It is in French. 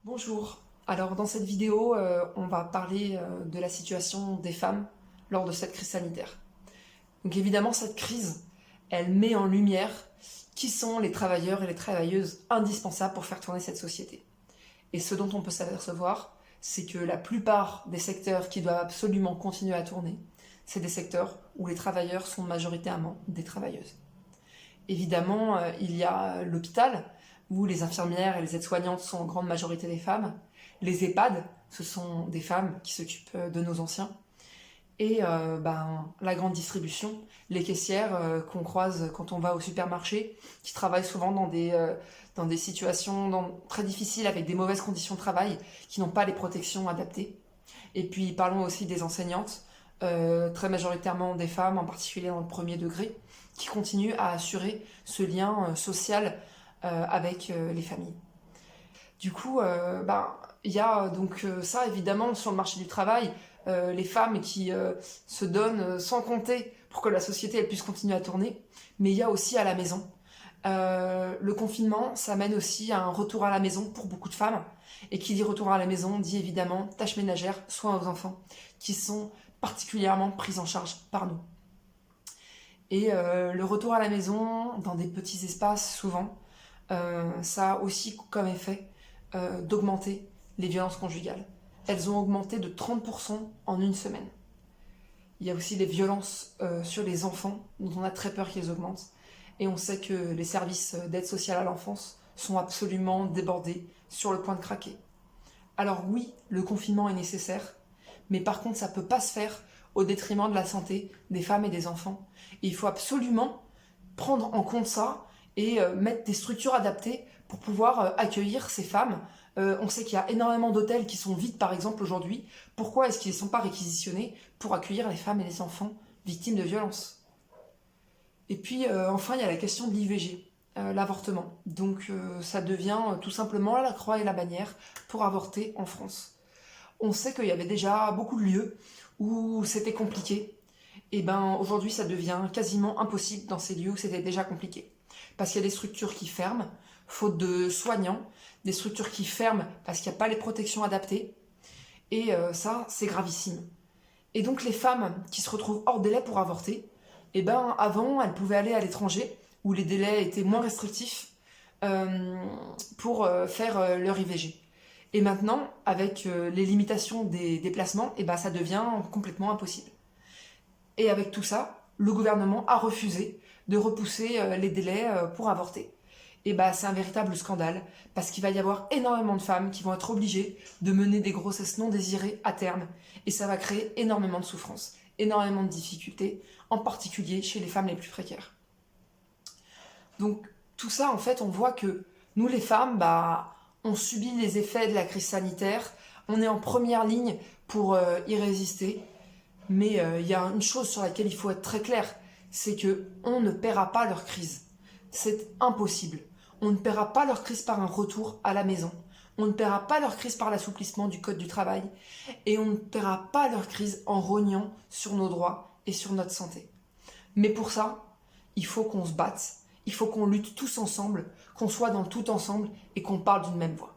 Bonjour. Alors dans cette vidéo, on va parler de la situation des femmes lors de cette crise sanitaire. Donc évidemment, cette crise, elle met en lumière qui sont les travailleurs et les travailleuses indispensables pour faire tourner cette société. Et ce dont on peut s'apercevoir, c'est que la plupart des secteurs qui doivent absolument continuer à tourner, c'est des secteurs où les travailleurs sont majoritairement des travailleuses. Évidemment, il y a l'hôpital, où les infirmières et les aides-soignantes sont en grande majorité des femmes. Les EHPAD, ce sont des femmes qui s'occupent de nos anciens. Et la grande distribution, les caissières qu'on croise quand on va au supermarché, qui travaillent souvent dans des situations très difficiles, avec des mauvaises conditions de travail, qui n'ont pas les protections adaptées. Et puis parlons aussi des enseignantes, très majoritairement des femmes, en particulier dans le premier degré, qui continuent à assurer ce lien social avec les familles. Du coup, il y a donc ça évidemment sur le marché du travail, les femmes qui se donnent sans compter pour que la société elle puisse continuer à tourner, mais il y a aussi à la maison. Le confinement, ça mène aussi à un retour à la maison pour beaucoup de femmes, et qui dit retour à la maison dit évidemment tâches ménagères, soins aux enfants, qui sont particulièrement prises en charge par nous. Et le retour à la maison, dans des petits espaces souvent, ça a aussi comme effet d'augmenter les violences conjugales. Elles ont augmenté de 30% en une semaine. Il y a aussi les violences sur les enfants, dont on a très peur qu'elles augmentent. Et on sait que les services d'aide sociale à l'enfance sont absolument débordés, sur le point de craquer. Alors oui, le confinement est nécessaire, mais par contre ça ne peut pas se faire au détriment de la santé des femmes et des enfants. Et il faut absolument prendre en compte ça et mettre des structures adaptées pour pouvoir accueillir ces femmes. On sait qu'il y a énormément d'hôtels qui sont vides par exemple aujourd'hui. Pourquoi est-ce qu'ils ne sont pas réquisitionnés pour accueillir les femmes et les enfants victimes de violences? Et puis enfin il y a la question de l'IVG, l'avortement. Donc ça devient tout simplement la croix et la bannière pour avorter en France. On sait qu'il y avait déjà beaucoup de lieux où c'était compliqué. Et aujourd'hui ça devient quasiment impossible dans ces lieux où c'était déjà compliqué. Parce qu'il y a des structures qui ferment, faute de soignants, des structures qui ferment parce qu'il n'y a pas les protections adaptées. Et ça, c'est gravissime. Et donc les femmes qui se retrouvent hors délai pour avorter, avant, elles pouvaient aller à l'étranger, où les délais étaient moins restrictifs, pour faire leur IVG. Et maintenant, avec les limitations des déplacements, ça devient complètement impossible. Et avec tout ça, le gouvernement a refusé de repousser les délais pour avorter. Et c'est un véritable scandale, parce qu'il va y avoir énormément de femmes qui vont être obligées de mener des grossesses non désirées à terme, et ça va créer énormément de souffrances, énormément de difficultés, en particulier chez les femmes les plus précaires. Donc tout ça, en fait, on voit que nous les femmes, on subit les effets de la crise sanitaire, on est en première ligne pour y résister, mais il y a une chose sur laquelle il faut être très clair, c'est qu'on ne paiera pas leur crise. C'est impossible. On ne paiera pas leur crise par un retour à la maison. On ne paiera pas leur crise par l'assouplissement du code du travail. Et on ne paiera pas leur crise en rognant sur nos droits et sur notre santé. Mais pour ça, il faut qu'on se batte. Il faut qu'on lutte tous ensemble, qu'on soit dans le tout ensemble et qu'on parle d'une même voix.